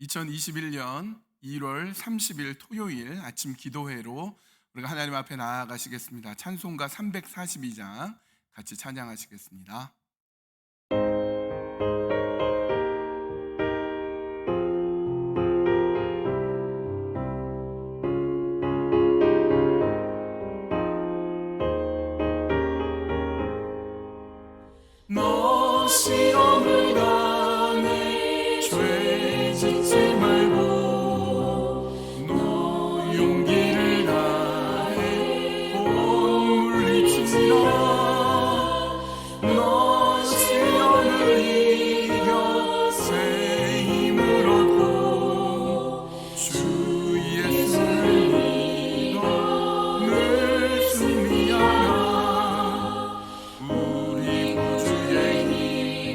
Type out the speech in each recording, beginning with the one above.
2021년 1월 30일 토요일 아침 기도회로 우리가 하나님 앞에 나아가시겠습니다. 찬송가 342장 같이 찬양하시겠습니다. 너 시험을 당해 죄 짓지 말고 너 용기를 다해 꼭 물리치라. 너 시험을 이겨 새 힘을 얻고 주 예수를 믿어 늘 승리하라. 우리 구주의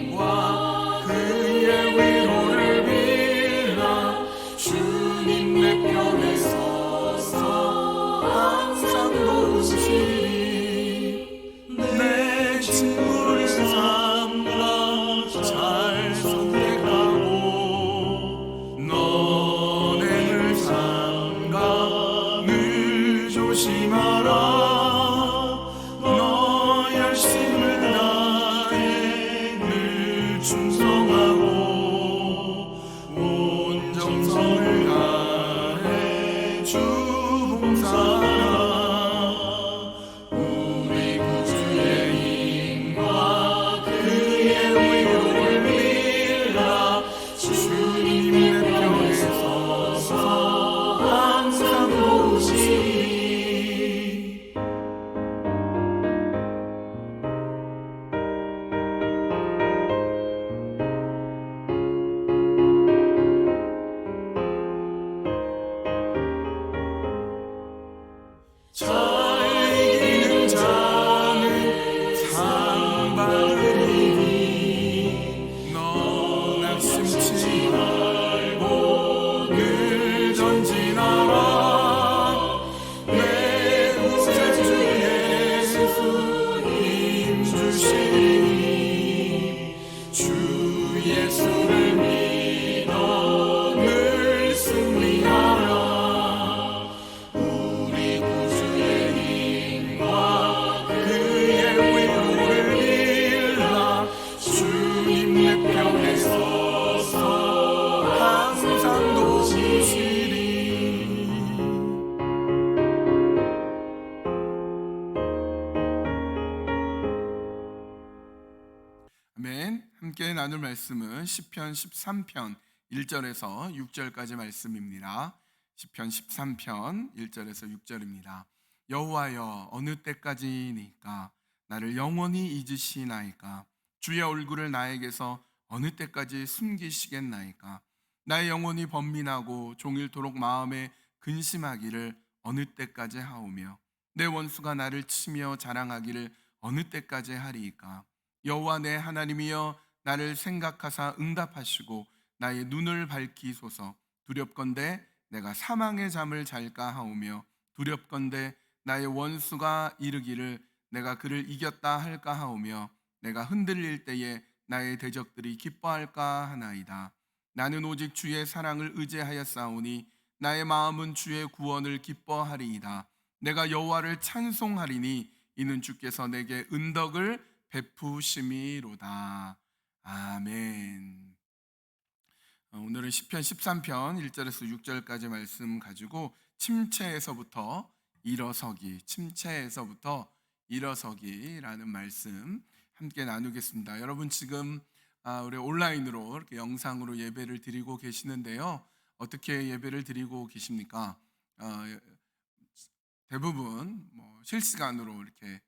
힘과 그의 위로를 빌라. 주님 내 편에 서서 항상 도우시리. 내 친구를 삼가 잘 선택하고 너네를 삼가 늘 조심하라. 너 열심을 다해 늘 충성하고 온 정성을 다해 주 봉사하라. 우리 구주의 힘과 그의 위로를 빌라. 주님 내 편에 서서 항상 도우시리. 잘 이기는 자는 상 받으리니. 너 낙심치 말고 늘 전진하라. 내 구세주 예수 힘 주시니. 주 예수를 믿어 늘 승리하라. 우리 구주의 힘과 그의 위로를 빌라. 주님 내 편에 서서 항상 도우시리. 아멘. 함께 나눌 말씀은 시편 13편 1절에서 6절까지 말씀입니다. 시편 13편 1절에서 6절입니다. 여호와여, 어느 때까지니까 나를 영원히 잊으시나이까? 주의 얼굴을 나에게서 어느 때까지 숨기시겠나이까? 나의 영혼이 번민하고 종일토록 마음에 근심하기를 어느 때까지 하오며 내 원수가 나를 치며 자랑하기를 어느 때까지 하리이까? 여호와 내 하나님이여, 나를 생각하사 응답하시고 나의 눈을 밝히소서. 두렵건대 내가 사망의 잠을 잘까 하오며 두렵건대 나의 원수가 이르기를 내가 그를 이겼다 할까 하오며 내가 흔들릴 때에 나의 대적들이 기뻐할까 하나이다. 나는 오직 주의 사랑을 의지하였사오니 나의 마음은 주의 구원을 기뻐하리이다. 내가 여호와를 찬송하리니 이는 주께서 내게 은덕을 베푸심이로다. 아멘. 오늘은 시편 13편 1절에서 6절까지 말씀 가지고 침체에서부터 일어서기라는 말씀 함께 나누겠습니다. 여러분 지금 우리 온라인으로 이렇게 영상으로 예배를 드리고 계시는데요. 어떻게 예배를 드리고 계십니까? 대부분 실시간으로 이렇게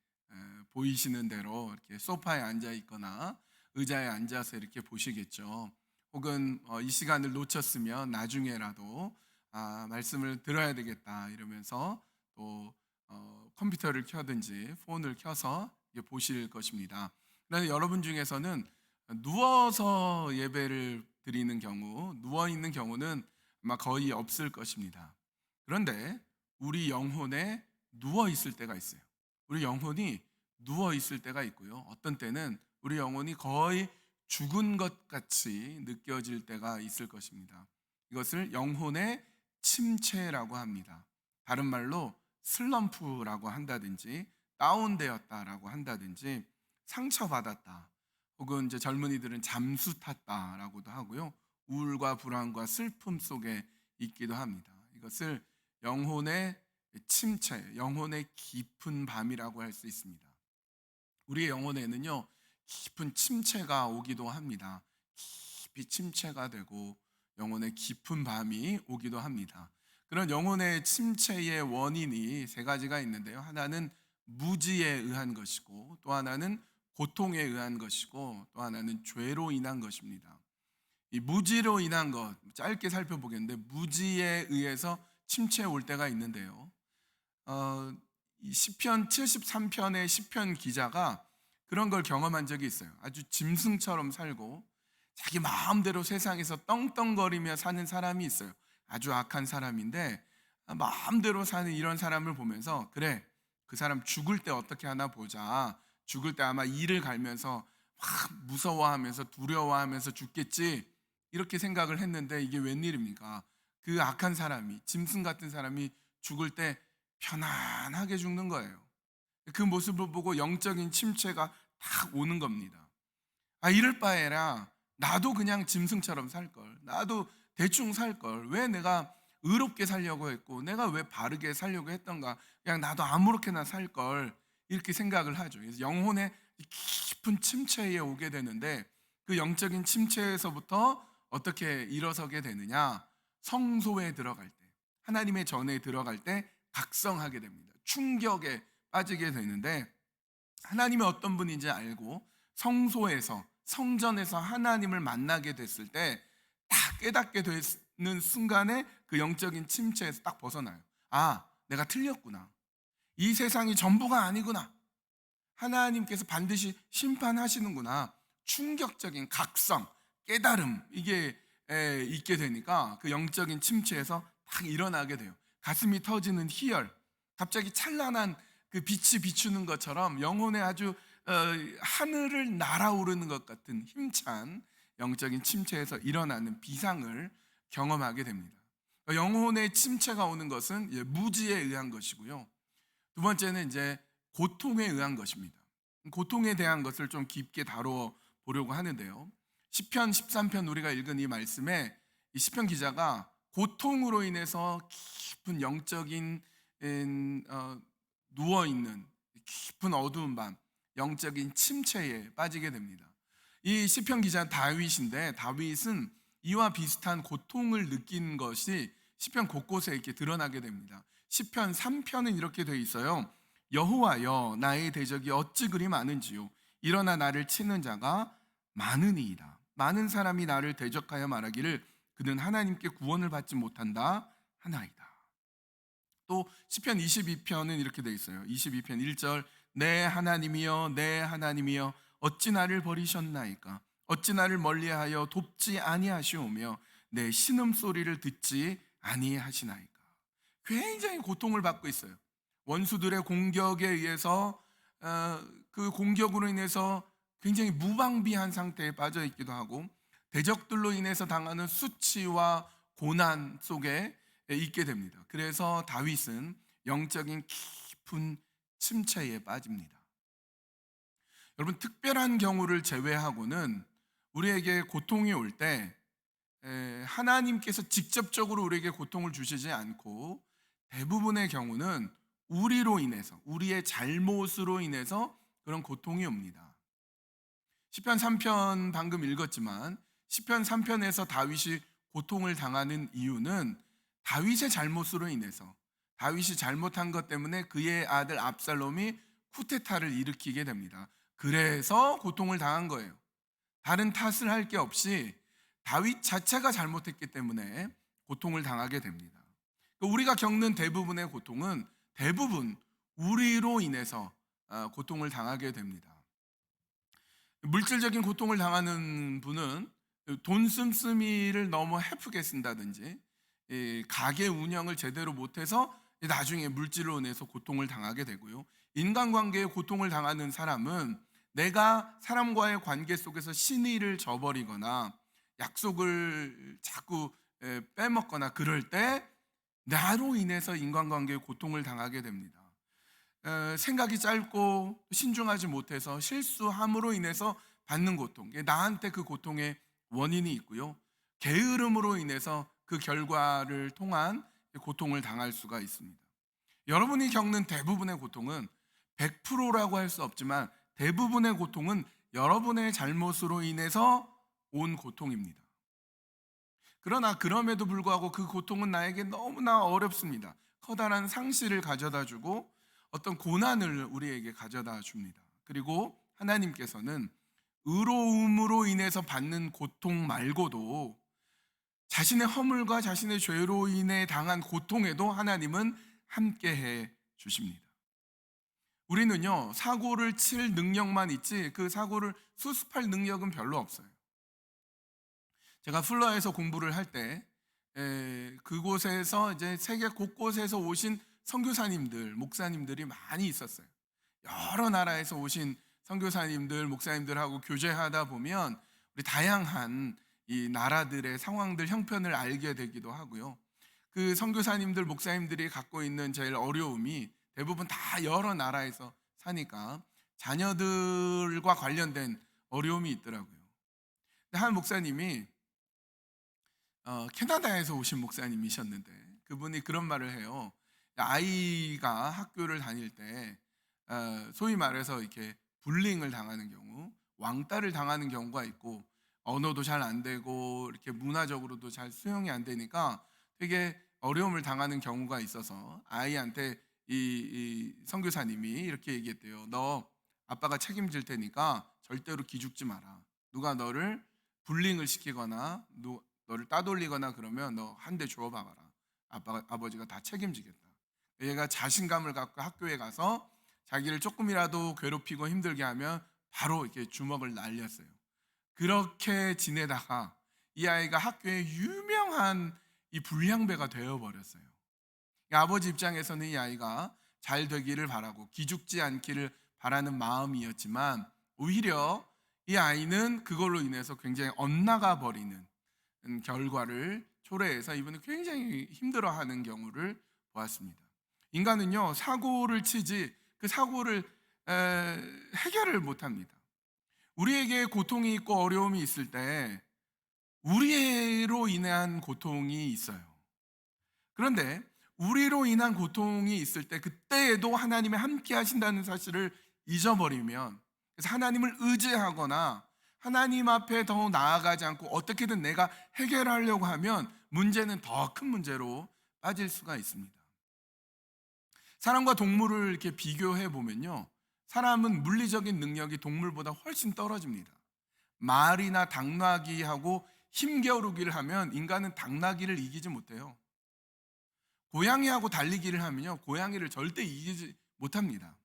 보이시는 대로 이렇게 소파에 앉아 있거나 의자에 앉아서 이렇게 보시겠죠. 혹은 이 시간을 놓쳤으면 나중에라도 말씀을 들어야 되겠다 이러면서 또 컴퓨터를 켜든지 폰을 켜서 보실 것입니다. 그런데 여러분 중에서는 누워서 예배를 드리는 경우, 누워 있는 경우는 아마 거의 없을 것입니다. 그런데 우리 영혼에 누워 있을 때가 있어요. 우리 영혼이 누워 있을 때가 있고요. 어떤 때는 우리 영혼이 거의 죽은 것 같이 느껴질 때가 있을 것입니다. 이것을 영혼의 침체라고 합니다. 다른 말로 슬럼프라고 한다든지 다운되었다라고 한다든지 상처받았다. 혹은 이제 젊은이들은 잠수 탔다라고도 하고요. 우울과 불안과 슬픔 속에 있기도 합니다. 이것을 영혼의 침체, 영혼의 깊은 밤이라고 할 수 있습니다. 우리의 영혼에는요, 깊은 침체가 오기도 합니다. 깊이 침체가 되고 영혼의 깊은 밤이 오기도 합니다. 그런 영혼의 침체의 원인이 세 가지가 있는데요. 하나는 무지에 의한 것이고, 또 하나는 고통에 의한 것이고, 또 하나는 죄로 인한 것입니다. 이 무지로 인한 것 짧게 살펴보겠는데, 무지에 의해서 침체에 올 때가 있는데요. 이 시편 73편의 시편 기자가 그런 걸 경험한 적이 있어요. 아주 짐승처럼 살고 자기 마음대로 세상에서 떵떵거리며 사는 사람이 있어요. 아주 악한 사람인데 마음대로 사는 이런 사람을 보면서, 그래, 그 사람 죽을 때 어떻게 하나 보자. 죽을 때 아마 이를 갈면서 막 무서워하면서 두려워하면서 죽겠지, 이렇게 생각을 했는데, 이게 웬일입니까? 그 악한 사람이, 짐승 같은 사람이 죽을 때 편안하게 죽는 거예요. 그 모습을 보고 영적인 침체가 탁 오는 겁니다. 아, 이럴 바에라 나도 그냥 짐승처럼 살 걸. 나도 대충 살 걸. 왜 내가 의롭게 살려고 했고, 내가 왜 바르게 살려고 했던가. 그냥 나도 아무렇게나 살 걸. 이렇게 생각을 하죠. 그래서 영혼의 깊은 침체에 오게 되는데, 그 영적인 침체에서부터 어떻게 일어서게 되느냐? 성소에 들어갈 때, 하나님의 전에 들어갈 때 각성하게 됩니다. 충격에 빠지게 되는데, 하나님이 어떤 분인지 알고 성소에서, 성전에서 하나님을 만나게 됐을 때 딱 깨닫게 되는 순간에 그 영적인 침체에서 딱 벗어나요. 아, 내가 틀렸구나. 이 세상이 전부가 아니구나. 하나님께서 반드시 심판하시는구나. 충격적인 각성, 깨달음, 이게 있게 되니까 그 영적인 침체에서 딱 일어나게 돼요. 가슴이 터지는 희열, 갑자기 찬란한 그 빛이 비추는 것처럼 영혼의 아주 하늘을 날아오르는 것 같은 힘찬 영적인 침체에서 일어나는 비상을 경험하게 됩니다. 영혼의 침체가 오는 것은 무지에 의한 것이고요. 두 번째는 이제 고통에 의한 것입니다. 고통에 대한 것을 좀 깊게 다뤄 보려고 하는데요. 시편 13편 우리가 읽은 이 말씀에 이 시편 기자가 고통으로 인해서 깊은 영적인 누워있는 깊은 어두운 밤, 영적인 침체에 빠지게 됩니다. 이 시편 기자는 다윗인데, 다윗은 이와 비슷한 고통을 느낀 것이 시편 곳곳에 이렇게 드러나게 됩니다. 시편 3편은 이렇게 돼 있어요. 여호와여, 나의 대적이 어찌 그리 많은지요. 일어나 나를 치는 자가 많으니이다. 많은 사람이 나를 대적하여 말하기를 그는 하나님께 구원을 받지 못한다 하나이다. 또 시편 22편은 이렇게 돼 있어요. 22편 1절, 내 하나님이여, 내 하나님이여, 어찌 나를 버리셨나이까? 어찌 나를 멀리하여 돕지 아니하시오며 내 신음소리를 듣지 아니하시나이까? 굉장히 고통을 받고 있어요. 원수들의 공격에 의해서 그 공격으로 인해서 굉장히 무방비한 상태에 빠져 있기도 하고, 대적들로 인해서 당하는 수치와 고난 속에 있게 됩니다. 그래서 다윗은 영적인 깊은 침체에 빠집니다. 여러분, 특별한 경우를 제외하고는 우리에게 고통이 올 때 하나님께서 직접적으로 우리에게 고통을 주시지 않고, 대부분의 경우는 우리로 인해서, 우리의 잘못으로 인해서 그런 고통이 옵니다. 시편 3편 방금 읽었지만 시편 3편에서 다윗이 고통을 당하는 이유는 다윗의 잘못으로 인해서, 다윗이 잘못한 것 때문에 그의 아들 압살롬이 쿠데타를 일으키게 됩니다. 그래서 고통을 당한 거예요. 다른 탓을 할 게 없이 다윗 자체가 잘못했기 때문에 고통을 당하게 됩니다. 우리가 겪는 대부분의 고통은 대부분 우리로 인해서 고통을 당하게 됩니다. 물질적인 고통을 당하는 분은 돈 씀씀이를 너무 헤프게 쓴다든지, 가게 운영을 제대로 못해서 나중에 물질로 인해서 고통을 당하게 되고요. 인간관계에 고통을 당하는 사람은 내가 사람과의 관계 속에서 신의를 저버리거나 약속을 자꾸 빼먹거나 그럴 때 나로 인해서 인간관계에 고통을 당하게 됩니다. 생각이 짧고 신중하지 못해서 실수함으로 인해서 받는 고통, 나한테 그 고통의 원인이 있고요. 게으름으로 인해서 그 결과를 통한 고통을 당할 수가 있습니다. 여러분이 겪는 대부분의 고통은 100%라고 할 수 없지만 대부분의 고통은 여러분의 잘못으로 인해서 온 고통입니다. 그러나 그럼에도 불구하고 그 고통은 나에게 너무나 어렵습니다. 커다란 상실을 가져다 주고 어떤 고난을 우리에게 가져다 줍니다. 그리고 하나님께서는 의로움으로 인해서 받는 고통 말고도 자신의 허물과 자신의 죄로 인해 당한 고통에도 하나님은 함께해 주십니다. 우리는요, 사고를 칠 능력만 있지 그 사고를 수습할 능력은 별로 없어요. 제가 플러에서 공부를 할 때 그곳에서 이제 세계 곳곳에서 오신 선교사님들, 목사님들이 많이 있었어요. 여러 나라에서 오신 선교사님들, 목사님들하고 교제하다 보면 우리 다양한 이 나라들의 상황들, 형편을 알게 되기도 하고요. 그 선교사님들, 목사님들이 갖고 있는 제일 어려움이 대부분 다 여러 나라에서 사니까 자녀들과 관련된 어려움이 있더라고요. 근데 한 목사님이 캐나다에서 오신 목사님이셨는데 그분이 그런 말을 해요. 아이가 학교를 다닐 때 소위 말해서 이렇게 불링을 당하는 경우, 왕따를 당하는 경우가 있고 언어도 잘 안 되고 이렇게 문화적으로도 잘 수용이 안 되니까 되게 어려움을 당하는 경우가 있어서 아이한테 이 선교사님이 이렇게 얘기했대요. 너 아빠가 책임질 테니까 절대로 기죽지 마라. 누가 너를 불링을 시키거나 너를 따돌리거나 그러면 너 한 대 주워 박아라. 아버지가 다 책임지겠다. 얘가 자신감을 갖고 학교에 가서 자기를 조금이라도 괴롭히고 힘들게 하면 바로 이렇게 주먹을 날렸어요. 그렇게 지내다가 이 아이가 학교에 유명한 이 불량배가 되어버렸어요. 아버지 입장에서는 이 아이가 잘 되기를 바라고 기죽지 않기를 바라는 마음이었지만 오히려 이 아이는 그걸로 인해서 굉장히 엇나가 버리는 결과를 초래해서 이분은 굉장히 힘들어하는 경우를 보았습니다. 인간은요, 사고를 치지 그 사고를 해결을 못합니다. 우리에게 고통이 있고 어려움이 있을 때 우리로 인한 고통이 있어요. 그런데 우리로 인한 고통이 있을 때 그때에도 하나님이 함께 하신다는 사실을 잊어버리면, 그래서 하나님을 의지하거나 하나님 앞에 더 나아가지 않고 어떻게든 내가 해결하려고 하면 문제는 더 큰 문제로 빠질 수가 있습니다. 사람과 동물을 이렇게 비교해 보면요, 사람은 물리적인 능력이 동물보다 훨씬 떨어집니다. 말이나 당나귀하고 힘겨루기를 하면 인간은 당나귀를 이기지 못해요. 고양이하고 달리기를 하면요, 고양이를 절대 이기지 못합니다.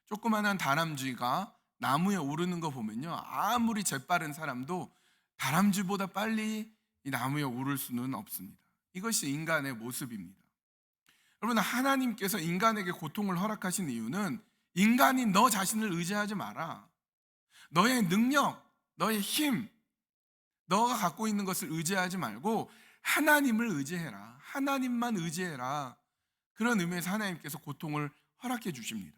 조그만한 다람쥐가 나무에 오르는 거 보면요, 아무리 재빠른 사람도 다람쥐보다 빨리 이 나무에 오를 수는 없습니다. 이것이 인간의 모습입니다. 여러분, 하나님께서 인간에게 고통을 허락하신 이유는 인간이 너 자신을 의지하지 마라. 너의 능력, 너의 힘, 너가 갖고 있는 것을 의지하지 말고 하나님을 의지해라. 하나님만 의지해라. 그런 의미에서 하나님께서 고통을 허락해 주십니다.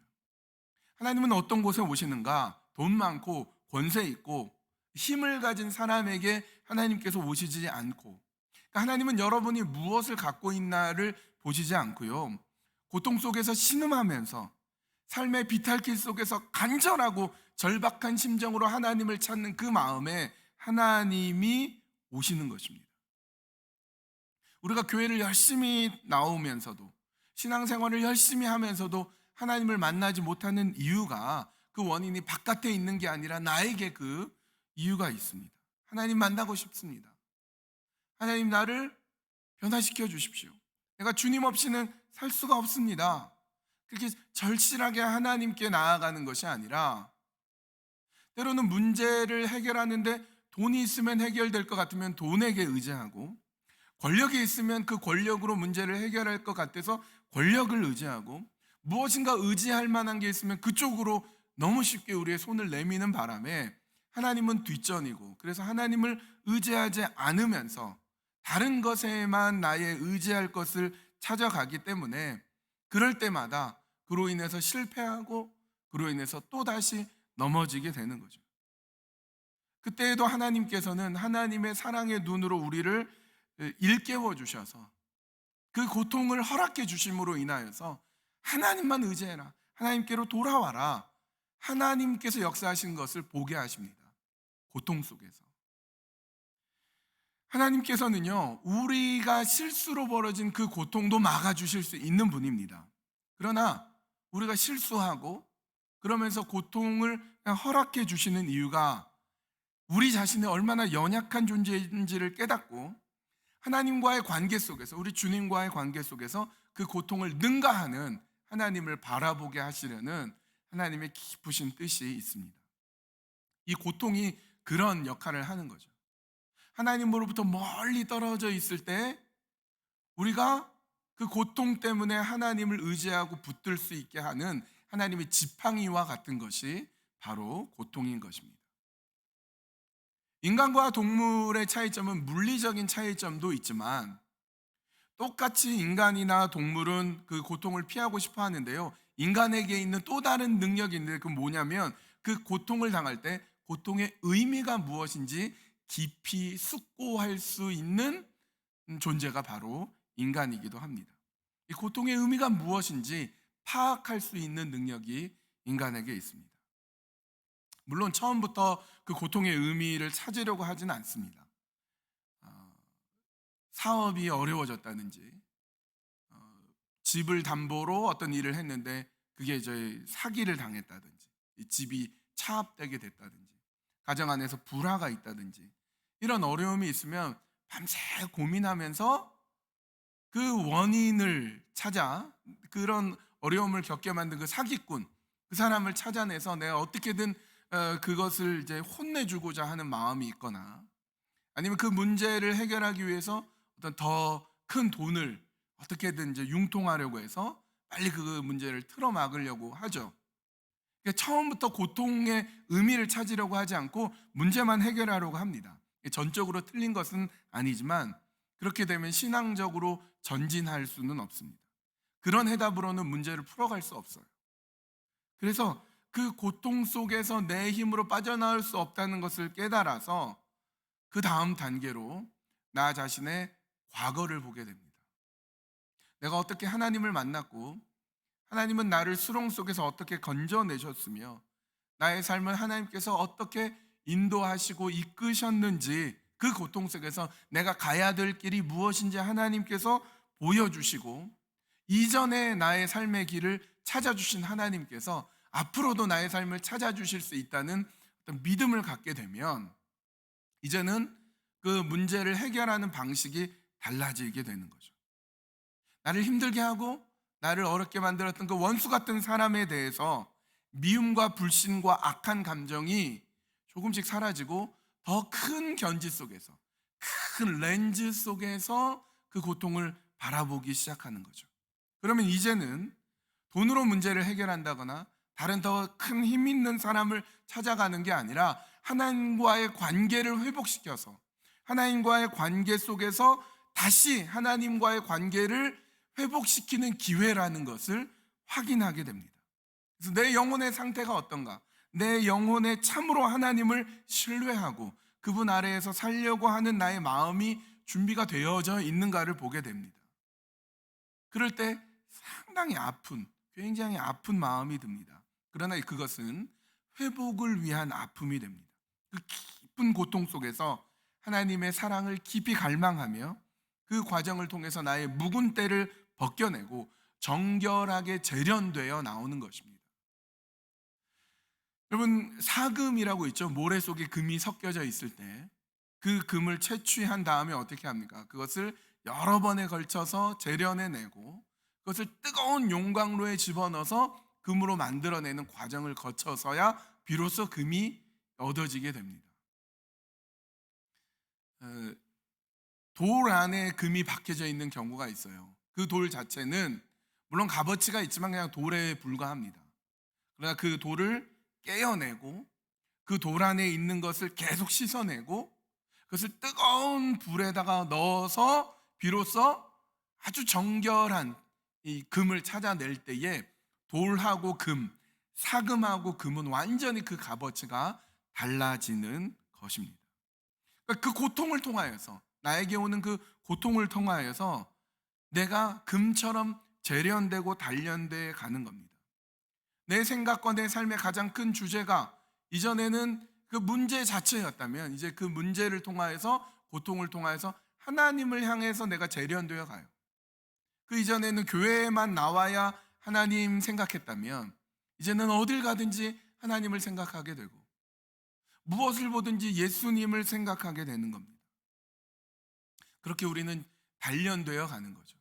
하나님은 어떤 곳에 오시는가? 돈 많고 권세 있고 힘을 가진 사람에게 하나님께서 오시지 않고, 그러니까 하나님은 여러분이 무엇을 갖고 있나를 보시지 않고요, 고통 속에서 신음하면서 삶의 비탈길 속에서 간절하고 절박한 심정으로 하나님을 찾는 그 마음에 하나님이 오시는 것입니다. 우리가 교회를 열심히 나오면서도 신앙생활을 열심히 하면서도 하나님을 만나지 못하는 이유가, 그 원인이 바깥에 있는 게 아니라 나에게 그 이유가 있습니다. 하나님 만나고 싶습니다. 하나님 나를 변화시켜 주십시오. 내가 주님 없이는 살 수가 없습니다. 그렇게 절실하게 하나님께 나아가는 것이 아니라, 때로는 문제를 해결하는데 돈이 있으면 해결될 것 같으면 돈에게 의지하고, 권력이 있으면 그 권력으로 문제를 해결할 것 같아서 권력을 의지하고, 무엇인가 의지할 만한 게 있으면 그쪽으로 너무 쉽게 우리의 손을 내미는 바람에 하나님은 뒷전이고, 그래서 하나님을 의지하지 않으면서 다른 것에만 나의 의지할 것을 찾아가기 때문에 그럴 때마다 그로 인해서 실패하고 그로 인해서 또다시 넘어지게 되는 거죠. 그때에도 하나님께서는 하나님의 사랑의 눈으로 우리를 일깨워 주셔서 그 고통을 허락해 주심으로 인하여서 하나님만 의지해라, 하나님께로 돌아와라, 하나님께서 역사하신 것을 보게 하십니다. 고통 속에서 하나님께서는요, 우리가 실수로 벌어진 그 고통도 막아주실 수 있는 분입니다. 그러나 우리가 실수하고 그러면서 고통을 허락해 주시는 이유가 우리 자신이 얼마나 연약한 존재인지를 깨닫고 하나님과의 관계 속에서, 우리 주님과의 관계 속에서 그 고통을 능가하는 하나님을 바라보게 하시려는 하나님의 깊으신 뜻이 있습니다. 이 고통이 그런 역할을 하는 거죠. 하나님으로부터 멀리 떨어져 있을 때 우리가 그 고통 때문에 하나님을 의지하고 붙들 수 있게 하는 하나님의 지팡이와 같은 것이 바로 고통인 것입니다. 인간과 동물의 차이점은 물리적인 차이점도 있지만 똑같이 인간이나 동물은 그 고통을 피하고 싶어 하는데요, 인간에게 있는 또 다른 능력이 있는데 그건 뭐냐면 그 고통을 당할 때 고통의 의미가 무엇인지 깊이 숙고할 수 있는 존재가 바로 인간이기도 합니다. 이 고통의 의미가 무엇인지 파악할 수 있는 능력이 인간에게 있습니다. 물론 처음부터 그 고통의 의미를 찾으려고 하지는 않습니다. 사업이 어려워졌다든지, 집을 담보로 어떤 일을 했는데 그게 이제 사기를 당했다든지, 집이 차압되게 됐다든지, 가정 안에서 불화가 있다든지, 이런 어려움이 있으면 밤새 고민하면서 그 원인을 찾아, 그런 어려움을 겪게 만든 그 사기꾼, 그 사람을 찾아내서 내가 어떻게든 그것을 이제 혼내주고자 하는 마음이 있거나, 아니면 그 문제를 해결하기 위해서 어떤 더 큰 돈을 어떻게든 이제 융통하려고 해서 빨리 그 문제를 틀어막으려고 하죠. 그러니까 처음부터 고통의 의미를 찾으려고 하지 않고 문제만 해결하려고 합니다. 전적으로 틀린 것은 아니지만 그렇게 되면 신앙적으로 전진할 수는 없습니다. 그런 해답으로는 문제를 풀어갈 수 없어요. 그래서 그 고통 속에서 내 힘으로 빠져나올 수 없다는 것을 깨달아서 그 다음 단계로 나 자신의 과거를 보게 됩니다. 내가 어떻게 하나님을 만났고 하나님은 나를 수렁 속에서 어떻게 건져내셨으며 나의 삶을 하나님께서 어떻게 인도하시고 이끄셨는지, 그 고통 속에서 내가 가야 될 길이 무엇인지 하나님께서 보여주시고 이전에 나의 삶의 길을 찾아주신 하나님께서 앞으로도 나의 삶을 찾아주실 수 있다는 어떤 믿음을 갖게 되면 이제는 그 문제를 해결하는 방식이 달라지게 되는 거죠. 나를 힘들게 하고 나를 어렵게 만들었던 그 원수 같은 사람에 대해서 미움과 불신과 악한 감정이 조금씩 사라지고 더 큰 견지 속에서, 큰 렌즈 속에서 그 고통을 바라보기 시작하는 거죠. 그러면 이제는 돈으로 문제를 해결한다거나 다른 더 큰 힘 있는 사람을 찾아가는 게 아니라 하나님과의 관계를 회복시켜서 하나님과의 관계 속에서 다시 하나님과의 관계를 회복시키는 기회라는 것을 확인하게 됩니다. 그래서 내 영혼의 상태가 어떤가? 내 영혼에 참으로 하나님을 신뢰하고 그분 아래에서 살려고 하는 나의 마음이 준비가 되어져 있는가를 보게 됩니다. 그럴 때 상당히 굉장히 아픈 마음이 듭니다. 그러나 그것은 회복을 위한 아픔이 됩니다. 그 깊은 고통 속에서 하나님의 사랑을 깊이 갈망하며 그 과정을 통해서 나의 묵은 때를 벗겨내고 정결하게 재련되어 나오는 것입니다. 여러분, 사금이라고 있죠. 모래 속에 금이 섞여져 있을 때 그 금을 채취한 다음에 어떻게 합니까? 그것을 여러 번에 걸쳐서 재련해내고 그것을 뜨거운 용광로에 집어넣어서 금으로 만들어내는 과정을 거쳐서야 비로소 금이 얻어지게 됩니다. 돌 안에 금이 박혀져 있는 경우가 있어요. 그 돌 자체는 물론 값어치가 있지만 그냥 돌에 불과합니다. 그러나 그 돌을 깨어내고 그 돌 안에 있는 것을 계속 씻어내고 그것을 뜨거운 불에다가 넣어서 비로소 아주 정결한 이 금을 찾아낼 때에 돌하고 금, 사금하고 금은 완전히 그 값어치가 달라지는 것입니다. 그러니까 그 고통을 통하여서, 나에게 오는 그 고통을 통하여서 내가 금처럼 재련되고 단련돼 가는 겁니다. 내 생각과 내 삶의 가장 큰 주제가 이전에는 그 문제 자체였다면, 이제 그 문제를 통하여서, 고통을 통하여서 하나님을 향해서 내가 재련되어 가요. 그 이전에는 교회에만 나와야 하나님 생각했다면, 이제는 어딜 가든지 하나님을 생각하게 되고, 무엇을 보든지 예수님을 생각하게 되는 겁니다. 그렇게 우리는 단련되어 가는 거죠.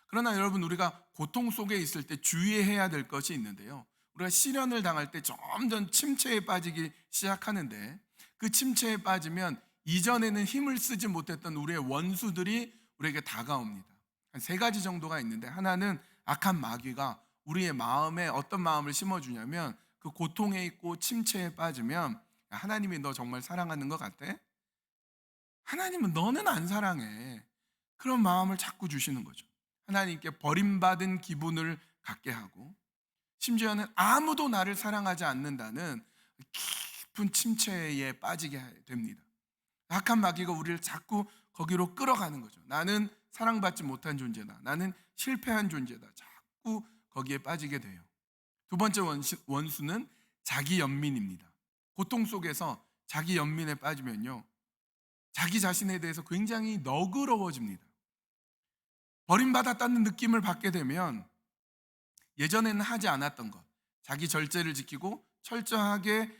그러나 여러분, 우리가 고통 속에 있을 때 주의해야 될 것이 있는데요, 우리가 시련을 당할 때 점점 침체에 빠지기 시작하는데, 그 침체에 빠지면 이전에는 힘을 쓰지 못했던 우리의 원수들이 우리에게 다가옵니다. 한 세 가지 정도가 있는데, 하나는 악한 마귀가 우리의 마음에 어떤 마음을 심어주냐면, 그 고통에 있고 침체에 빠지면, 하나님이 너 정말 사랑하는 것 같아? 하나님은 너는 안 사랑해. 그런 마음을 자꾸 주시는 거죠. 하나님께 버림받은 기분을 갖게 하고, 심지어는 아무도 나를 사랑하지 않는다는 깊은 침체에 빠지게 됩니다. 악한 마귀가 우리를 자꾸 거기로 끌어가는 거죠. 나는 사랑받지 못한 존재다, 나는 실패한 존재다, 자꾸 거기에 빠지게 돼요. 두 번째 원수는 자기 연민입니다. 고통 속에서 자기 연민에 빠지면요, 자기 자신에 대해서 굉장히 너그러워집니다. 버림받았다는 느낌을 받게 되면 예전에는 하지 않았던 것, 자기 절제를 지키고 철저하게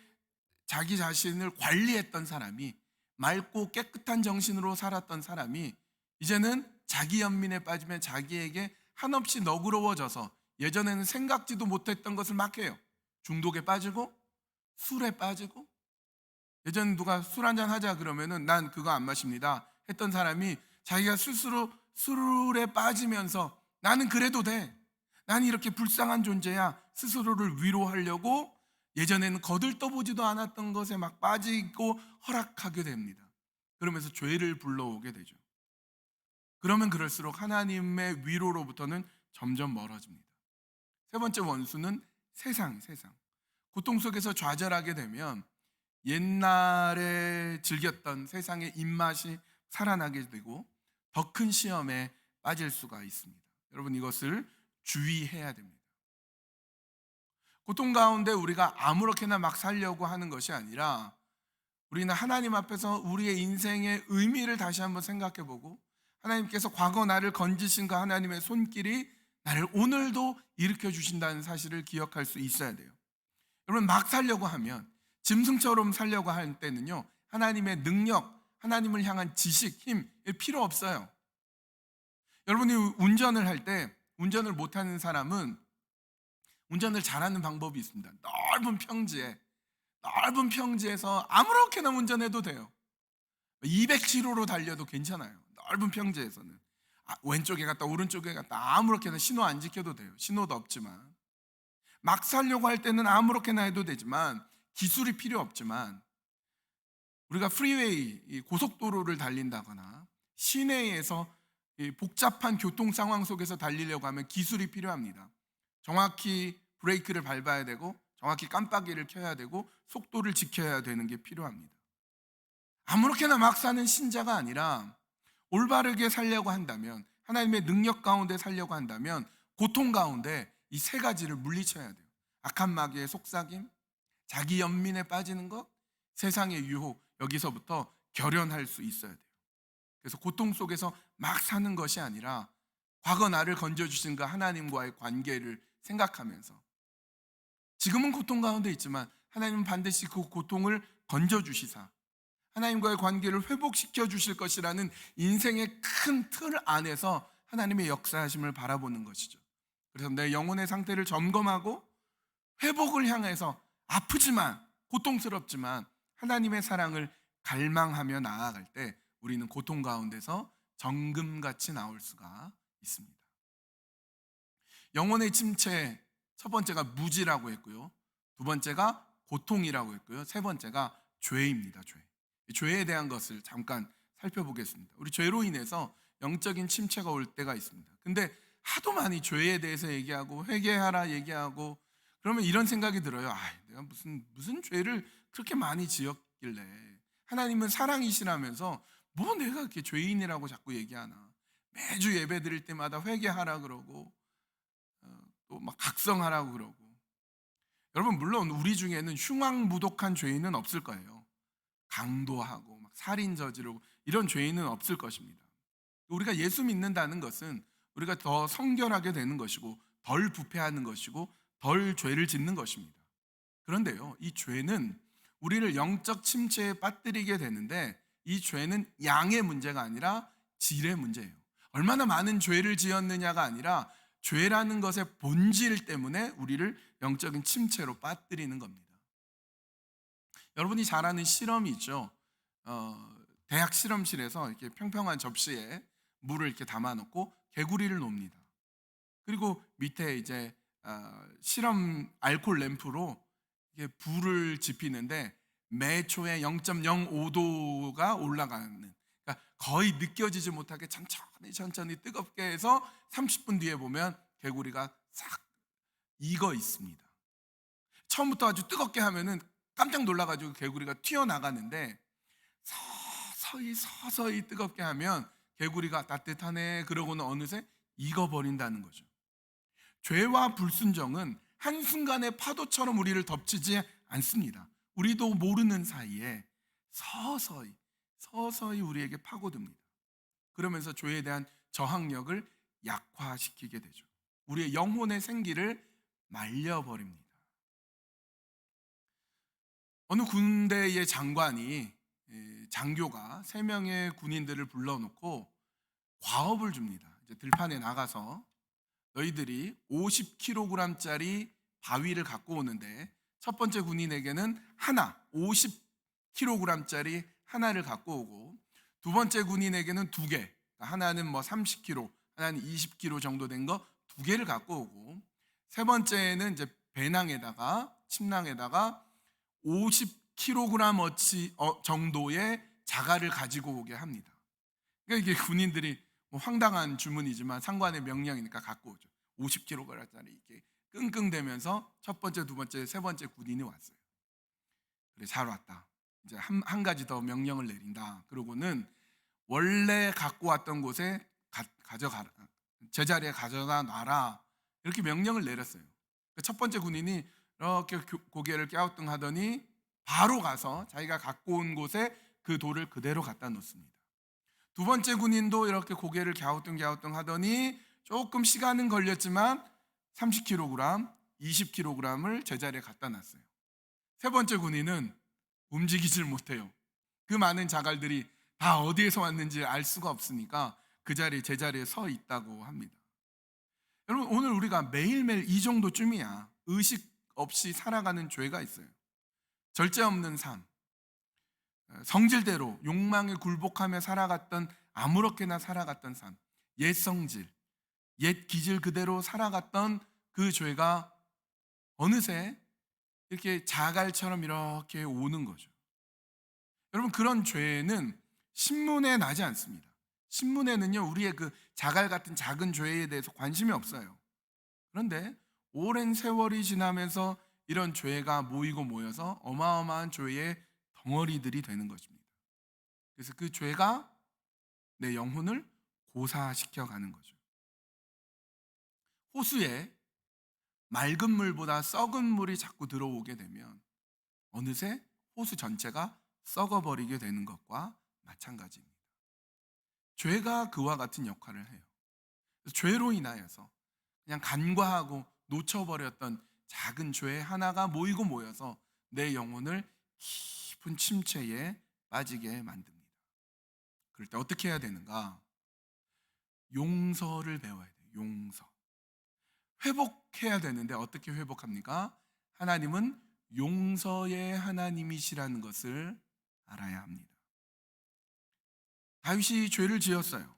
자기 자신을 관리했던 사람이, 맑고 깨끗한 정신으로 살았던 사람이 이제는 자기 연민에 빠지면 자기에게 한없이 너그러워져서 예전에는 생각지도 못했던 것을 막 해요. 중독에 빠지고 술에 빠지고, 예전 누가 술 한잔 하자 그러면은 난 그거 안 마십니다 했던 사람이 자기가 스스로 술에 빠지면서 나는 그래도 돼, 나는 이렇게 불쌍한 존재야, 스스로를 위로하려고 예전에는 거들떠보지도 않았던 것에 막 빠지고 허락하게 됩니다. 그러면서 죄를 불러오게 되죠. 그러면 그럴수록 하나님의 위로로부터는 점점 멀어집니다. 세 번째 원수는 세상. 고통 속에서 좌절하게 되면 옛날에 즐겼던 세상의 입맛이 살아나게 되고 더 큰 시험에 빠질 수가 있습니다. 여러분, 이것을 주의해야 됩니다. 고통 가운데 우리가 아무렇게나 막 살려고 하는 것이 아니라, 우리는 하나님 앞에서 우리의 인생의 의미를 다시 한번 생각해보고, 하나님께서 과거 나를 건지신 그 하나님의 손길이 나를 오늘도 일으켜 주신다는 사실을 기억할 수 있어야 돼요. 여러분, 막 살려고 하면, 짐승처럼 살려고 할 때는요, 하나님의 능력, 하나님을 향한 지식, 힘 필요 없어요. 여러분이 운전을 할 때, 운전을 못하는 사람은 운전을 잘하는 방법이 있습니다. 넓은 평지에서 아무렇게나 운전해도 돼요. 200km로 달려도 괜찮아요. 넓은 평지에서는 왼쪽에 갔다 오른쪽에 갔다 아무렇게나, 신호 안 지켜도 돼요. 신호도 없지만. 막 살려고 할 때는 아무렇게나 해도 되지만, 기술이 필요 없지만, 우리가 프리웨이, 고속도로를 달린다거나 시내에서 복잡한 교통 상황 속에서 달리려고 하면 기술이 필요합니다. 정확히 브레이크를 밟아야 되고, 정확히 깜빡이를 켜야 되고, 속도를 지켜야 되는 게 필요합니다. 아무렇게나 막 사는 신자가 아니라 올바르게 살려고 한다면, 하나님의 능력 가운데 살려고 한다면, 고통 가운데 이 세 가지를 물리쳐야 돼요. 악한 마귀의 속삭임, 자기 연민에 빠지는 것, 세상의 유혹, 여기서부터 결연할 수 있어야 돼요. 그래서 고통 속에서 막 사는 것이 아니라 과거 나를 건져주신 그 하나님과의 관계를 생각하면서, 지금은 고통 가운데 있지만 하나님은 반드시 그 고통을 건져주시사 하나님과의 관계를 회복시켜 주실 것이라는 인생의 큰 틀 안에서 하나님의 역사하심을 바라보는 것이죠. 그래서 내 영혼의 상태를 점검하고 회복을 향해서 아프지만, 고통스럽지만 하나님의 사랑을 갈망하며 나아갈 때 우리는 고통 가운데서 정금같이 나올 수가 있습니다. 영혼의 침체, 첫 번째가 무지라고 했고요, 두 번째가 고통이라고 했고요, 세 번째가 죄입니다. 죄. 죄에 대한 것을 잠깐 살펴보겠습니다. 우리 죄로 인해서 영적인 침체가 올 때가 있습니다. 근데 하도 많이 죄에 대해서 얘기하고 회개하라 얘기하고 그러면 이런 생각이 들어요. 내가 무슨 죄를 그렇게 많이 지었길래 하나님은 사랑이시라면서 뭐 내가 그렇게 죄인이라고 자꾸 얘기하나. 매주 예배 드릴 때마다 회개하라 그러고 또 막 각성하라고 그러고. 여러분 물론 우리 중에는 흉악무독한 죄인은 없을 거예요. 강도하고 막 살인 저지르고 이런 죄인은 없을 것입니다. 우리가 예수 믿는다는 것은 우리가 더 성결하게 되는 것이고 덜 부패하는 것이고 덜 죄를 짓는 것입니다. 그런데요, 이 죄는 우리를 영적 침체에 빠뜨리게 되는데 이 죄는 양의 문제가 아니라 질의 문제예요. 얼마나 많은 죄를 지었느냐가 아니라 죄라는 것의 본질 때문에 우리를 영적인 침체로 빠뜨리는 겁니다. 여러분이 잘 아는 실험이 있죠. 대학 실험실에서 이렇게 평평한 접시에 물을 이렇게 담아놓고 개구리를 놓습니다. 그리고 밑에 이제 실험 알코올 램프로 이게 불을 지피는데 매 초에 0.05도가 올라가는, 그러니까 거의 느껴지지 못하게 천천히 뜨겁게 해서 30분 뒤에 보면 개구리가 싹 익어 있습니다. 처음부터 아주 뜨겁게 하면은 깜짝 놀라가지고 개구리가 튀어나가는데 서서히 뜨겁게 하면 개구리가 따뜻하네 그러고는 어느새 익어버린다는 거죠. 죄와 불순종은 한순간에 파도처럼 우리를 덮치지 않습니다. 우리도 모르는 사이에 서서히 우리에게 파고듭니다. 그러면서 죄에 대한 저항력을 약화시키게 되죠. 우리의 영혼의 생기를 말려버립니다. 어느 군대의 장교가 3명의 군인들을 불러놓고 과업을 줍니다. 이제 들판에 나가서 너희들이 50kg짜리 바위를 갖고 오는데 첫 번째 군인에게는 50kg짜리 하나를 갖고 오고 두 번째 군인에게는 2개, 하나는 30kg, 하나는 20kg 정도 된 거 2개를 갖고 오고 세 번째는 이제 침낭에다가 50kg 정도의 자갈을 가지고 오게 합니다. 그러니까 이게 군인들이 황당한 주문이지만 상관의 명령이니까 갖고 오죠. 50kg짜리 이렇게 끙끙대면서 첫 번째, 두 번째, 세 번째 군인이 왔어요. 그래, 잘 왔다. 이제 한 가지 더 명령을 내린다. 그러고는 원래 갖고 왔던 곳에 가져가라. 제자리에 가져다 놔라. 이렇게 명령을 내렸어요. 첫 번째 군인이 이렇게 고개를 갸우뚱하더니 바로 가서 자기가 갖고 온 곳에 그 돌을 그대로 갖다 놓습니다. 두 번째 군인도 이렇게 고개를 갸우뚱하더니 조금 시간은 걸렸지만 30kg, 20kg을 제자리에 갖다 놨어요. 세 번째 군인은 움직이질 못해요. 그 많은 자갈들이 다 어디에서 왔는지 알 수가 없으니까 제자리에 서 있다고 합니다. 여러분 오늘 우리가 매일매일 이 정도쯤이야 의식 없이 살아가는 죄가 있어요. 절제 없는 삶, 성질대로 욕망에 굴복하며 살아갔던 아무렇게나 살아갔던 삶, 옛 성질, 옛 기질 그대로 살아갔던 그 죄가 어느새 이렇게 자갈처럼 이렇게 오는 거죠. 여러분 그런 죄는 신문에 나지 않습니다. 신문에는요 우리의 그 자갈 같은 작은 죄에 대해서 관심이 없어요. 그런데 오랜 세월이 지나면서 이런 죄가 모여서 어마어마한 죄의 덩어리들이 되는 것입니다. 그래서 그 죄가 내 영혼을 고사시켜 가는 거죠. 호수에 맑은 물보다 썩은 물이 자꾸 들어오게 되면 어느새 호수 전체가 썩어버리게 되는 것과 마찬가지입니다. 죄가 그와 같은 역할을 해요. 죄로 인하여서 그냥 간과하고 놓쳐버렸던 작은 죄 하나가 모여서 내 영혼을 깊은 침체에 빠지게 만듭니다. 그럴 때 어떻게 해야 되는가? 용서를 배워야 돼요. 용서. 회복해야 되는데 어떻게 회복합니까? 하나님은 용서의 하나님이시라는 것을 알아야 합니다. 다윗이 죄를 지었어요.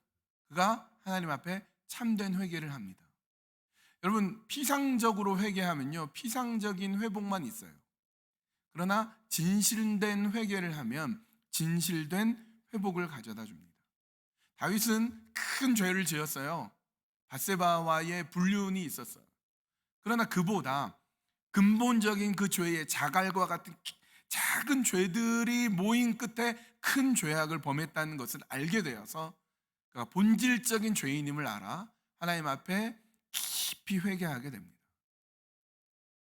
그가 하나님 앞에 참된 회개를 합니다. 여러분 피상적으로 회개하면요 피상적인 회복만 있어요. 그러나 진실된 회개를 하면 진실된 회복을 가져다 줍니다. 다윗은 큰 죄를 지었어요. 밧세바와의 불륜이 있었어요. 그러나 그보다 근본적인 그 죄의 자갈과 같은 작은 죄들이 모인 끝에 큰 죄악을 범했다는 것을 알게 되어서 그가 본질적인 죄인임을 알아 하나님 앞에 깊이 회개하게 됩니다.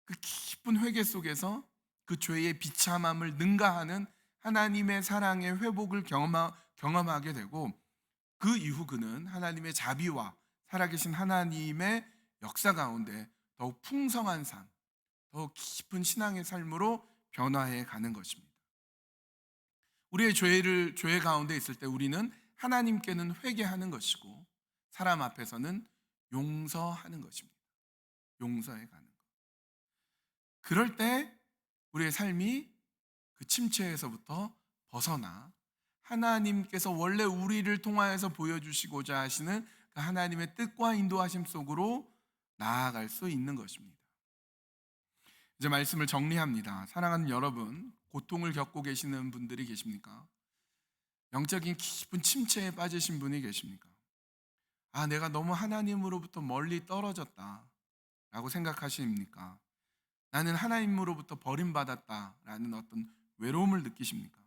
그 깊은 회개 속에서 그 죄의 비참함을 능가하는 하나님의 사랑의 회복을 경험하게 되고, 그 이후 그는 하나님의 자비와 살아계신 하나님의 역사 가운데 더욱 풍성한 삶, 더욱 깊은 신앙의 삶으로 변화해 가는 것입니다. 우리의 죄 가운데 있을 때 우리는 하나님께는 회개하는 것이고 사람 앞에서는 용서하는 것입니다. 용서해 가는 것. 그럴 때 우리의 삶이 그 침체에서부터 벗어나 하나님께서 원래 우리를 통하여서 보여주시고자 하시는 그 하나님의 뜻과 인도하심 속으로 나아갈 수 있는 것입니다. 이제 말씀을 정리합니다. 사랑하는 여러분, 고통을 겪고 계시는 분들이 계십니까? 영적인 깊은 침체에 빠지신 분이 계십니까? 내가 너무 하나님으로부터 멀리 떨어졌다 라고 생각하십니까? 나는 하나님으로부터 버림받았다라는 어떤 외로움을 느끼십니까?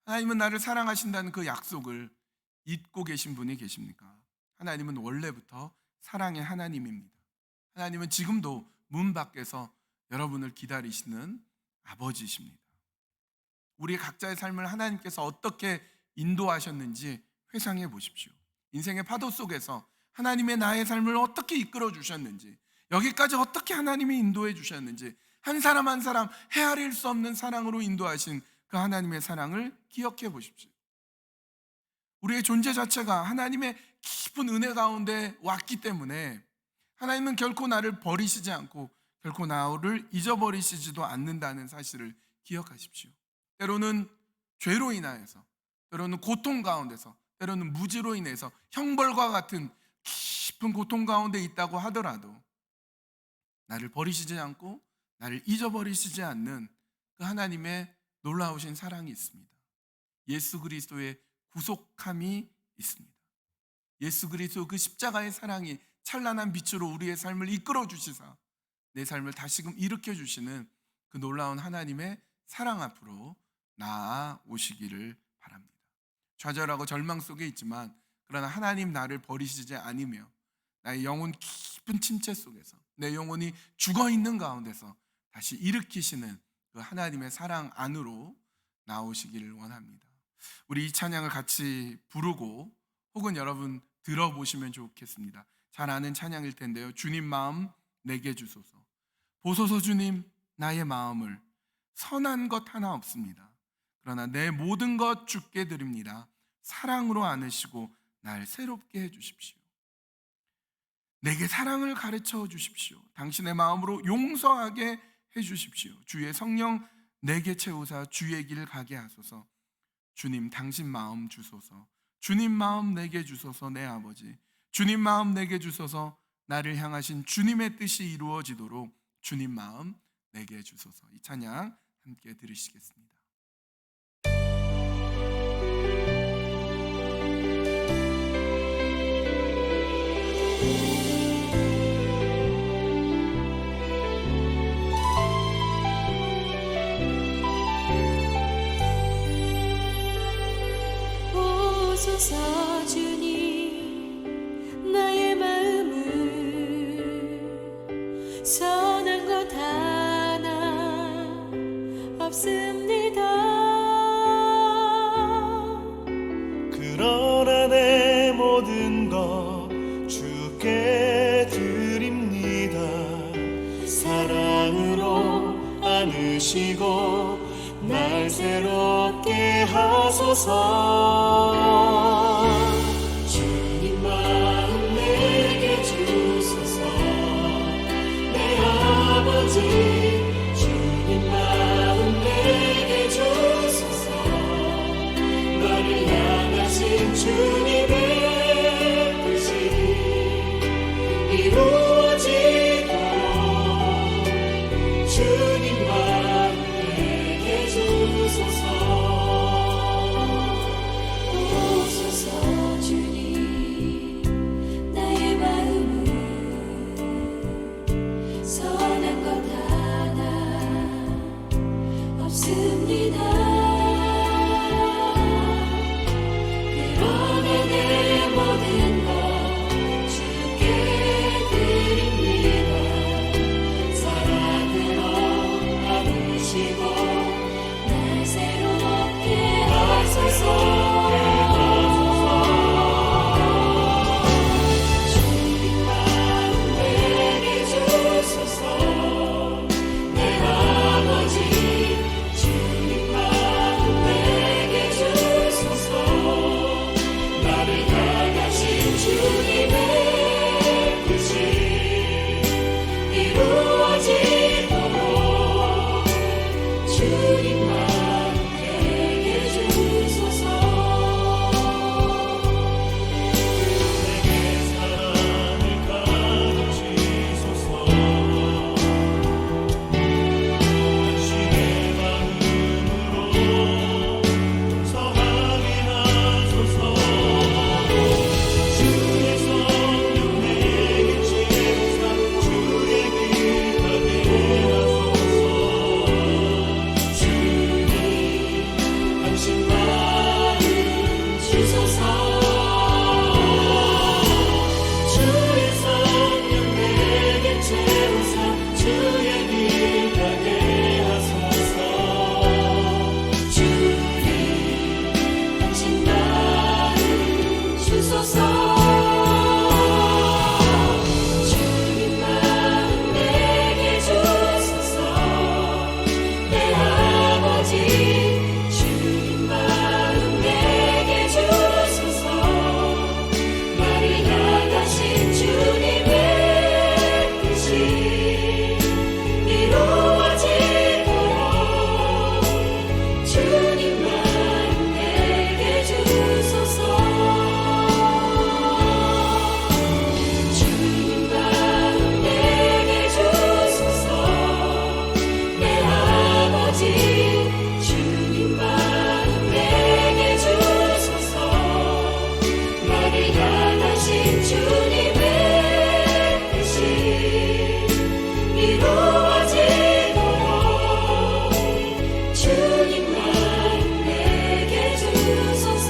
하나님은 나를 사랑하신다는 그 약속을 잊고 계신 분이 계십니까? 하나님은 원래부터 사랑의 하나님입니다. 하나님은 지금도 문 밖에서 여러분을 기다리시는 아버지십니다. 우리 각자의 삶을 하나님께서 어떻게 인도하셨는지 회상해 보십시오. 인생의 파도 속에서 하나님의 나의 삶을 어떻게 이끌어 주셨는지, 여기까지 어떻게 하나님이 인도해 주셨는지, 한 사람 한 사람 헤아릴 수 없는 사랑으로 인도하신 그 하나님의 사랑을 기억해 보십시오. 우리의 존재 자체가 하나님의 깊은 은혜 가운데 왔기 때문에 하나님은 결코 나를 버리시지 않고 결코 나를 잊어버리시지도 않는다는 사실을 기억하십시오. 때로는 죄로 인하여서, 때로는 고통 가운데서, 때로는 무지로 인해서 형벌과 같은 깊은 고통 가운데 있다고 하더라도 나를 버리시지 않고 나를 잊어버리시지 않는 그 하나님의 놀라우신 사랑이 있습니다. 예수 그리스도의 구속함이 있습니다. 예수 그리스도 그 십자가의 사랑이 찬란한 빛으로 우리의 삶을 이끌어 주시사 내 삶을 다시금 일으켜 주시는 그 놀라운 하나님의 사랑 앞으로 나아오시기를 바랍니다. 좌절하고 절망 속에 있지만 그러나 하나님 나를 버리시지 않으며 나의 영혼 깊은 침체 속에서 내 영혼이 죽어있는 가운데서 다시 일으키시는 그 하나님의 사랑 안으로 나오시기를 원합니다. 우리 이 찬양을 같이 부르고 혹은 여러분 들어보시면 좋겠습니다. 잘 아는 찬양일 텐데요. 주님 마음 내게 주소서. 보소서 주님 나의 마음을. 선한 것 하나 없습니다. 그러나 내 모든 것 주께 드립니다. 사랑으로 안으시고 날 새롭게 해주십시오. 내게 사랑을 가르쳐 주십시오. 당신의 마음으로 용서하게 해주십시오. 주의 성령 내게 채우사 주의 길 가게 하소서. 주님 당신 마음 주소서. 주님 마음 내게 주소서. 내 아버지 주님 마음 내게 주소서. 나를 향하신 주님의 뜻이 이루어지도록 주님 마음 내게 주소서. 이 찬양 함께 들으시겠습니다. 보소서 주님 나의 마음을 선한 것 하나 없습니다. 그러나 내 모든 것 주께 드립니다. 사랑으로 안으시고 날 새롭게 하소서. 주님 마음 내게 주소서. 내 아버지 주님 마음 내게 주소서. 나를 향하신 주님의 뜻이 이루어지도록 주님 마음 내게 주소서. 없습니다. 그러나 내 모든 것 주께 드립니다. 사랑으로 안으시고 날 새롭게 하소서. 주님 마음 내게 주소서. 내 아버지 주님 마음 내게 주소서. 나를 향하신 주님의 뜻이 이루어지도록 주님 마음 내게 주소서. 내게 사랑을 가르치소서. 당신의 마음으로 성하게 하소서. 주의 성령 내게 채우사 주의 길 가게 하소서. 주님 당신 마음 주소서. 주의 성령 내게 채우사 주의 길 가게 하소서. 주님 당신 마음 주소서. 주님 마음 내게 주소서. 내 아버지 주님 마음 내게 주소서. 나를 향하신 주님의 뜻이 이루어지도록 주님 마음 내게 주소서. 주님 마음 내게 주소서. 내 아버지 주님 마음 내게 주소서. 나를 향하신 주님의 뜻이 이루어지도록 주님 마음 내게 주소서.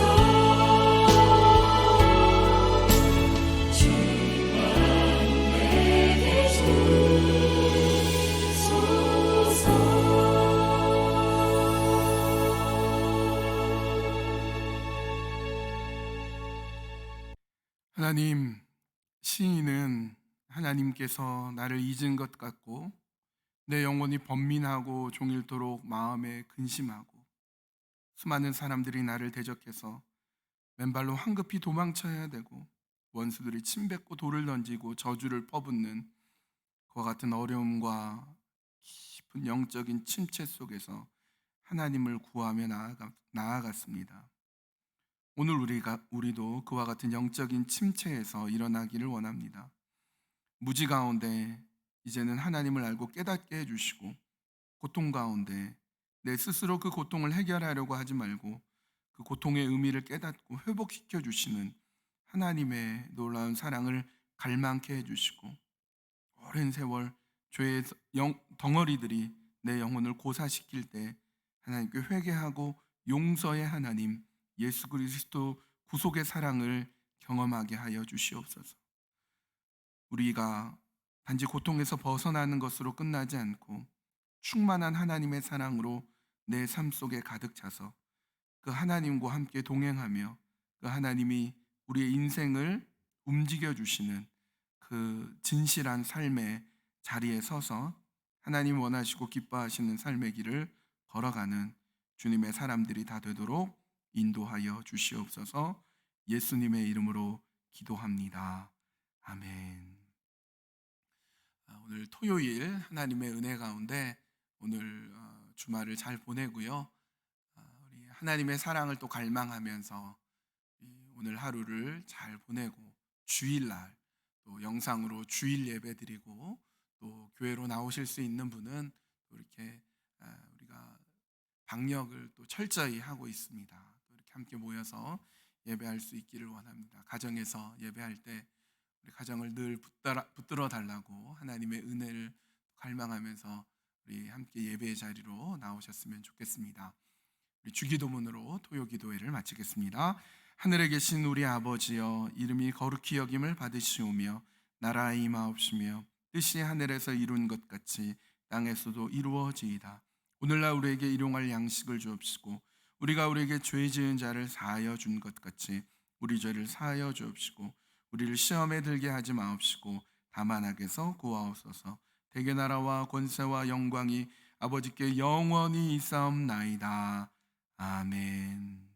주님 마음 내게 주소서. 하나님, 시인은 하나님께서 나를 잊은 것 같고 내 영혼이 번민하고 종일토록 마음에 근심하고 수많은 사람들이 나를 대적해서 맨발로 황급히 도망쳐야 되고 원수들이 침뱉고 돌을 던지고 저주를 퍼붓는 그와 같은 어려움과 깊은 영적인 침체 속에서 하나님을 구하며 나아갔습니다. 오늘 우리도 그와 같은 영적인 침체에서 일어나기를 원합니다. 무지 가운데 이제는 하나님을 알고 깨닫게 해주시고 고통 가운데 내 스스로 그 고통을 해결하려고 하지 말고 그 고통의 의미를 깨닫고 회복시켜 주시는 하나님의 놀라운 사랑을 갈망케 해주시고 오랜 세월 죄의 덩어리들이 내 영혼을 고사시킬 때 하나님께 회개하고 용서의 하나님 예수 그리스도 구속의 사랑을 경험하게 하여 주시옵소서. 우리가 단지 고통에서 벗어나는 것으로 끝나지 않고 충만한 하나님의 사랑으로 내 삶 속에 가득 차서 그 하나님과 함께 동행하며 그 하나님이 우리의 인생을 움직여 주시는 그 진실한 삶의 자리에 서서 하나님 원하시고 기뻐하시는 삶의 길을 걸어가는 주님의 사람들이 다 되도록 인도하여 주시옵소서. 예수님의 이름으로 기도합니다. 아멘. 오늘 토요일 하나님의 은혜 가운데 오늘 주말을 잘 보내고요. 우리 하나님의 사랑을 또 갈망하면서 오늘 하루를 잘 보내고 주일날 또 영상으로 주일 예배 드리고 또 교회로 나오실 수 있는 분은 또 이렇게 우리가 방역을 또 철저히 하고 있습니다. 또 이렇게 함께 모여서 예배할 수 있기를 원합니다. 가정에서 예배할 때 우리 가정을 늘 붙들어 달라고 하나님의 은혜를 갈망하면서 우리 함께 예배의 자리로 나오셨으면 좋겠습니다. 우리 주기도문으로 토요기도회를 마치겠습니다. 하늘에 계신 우리 아버지여, 이름이 거룩히 여김을 받으시오며 나라에 임하옵시며 뜻이 하늘에서 이룬 것 같이 땅에서도 이루어지이다. 오늘날 우리에게 일용할 양식을 주옵시고 우리가 우리에게 죄 지은 자를 사하여 준 것 같이 우리 죄를 사하여 주옵시고 우리를 시험에 들게 하지 마옵시고 다만 악에서 구하옵소서. 대개 나라와 권세와 영광이 아버지께 영원히 있사옵나이다. 아멘.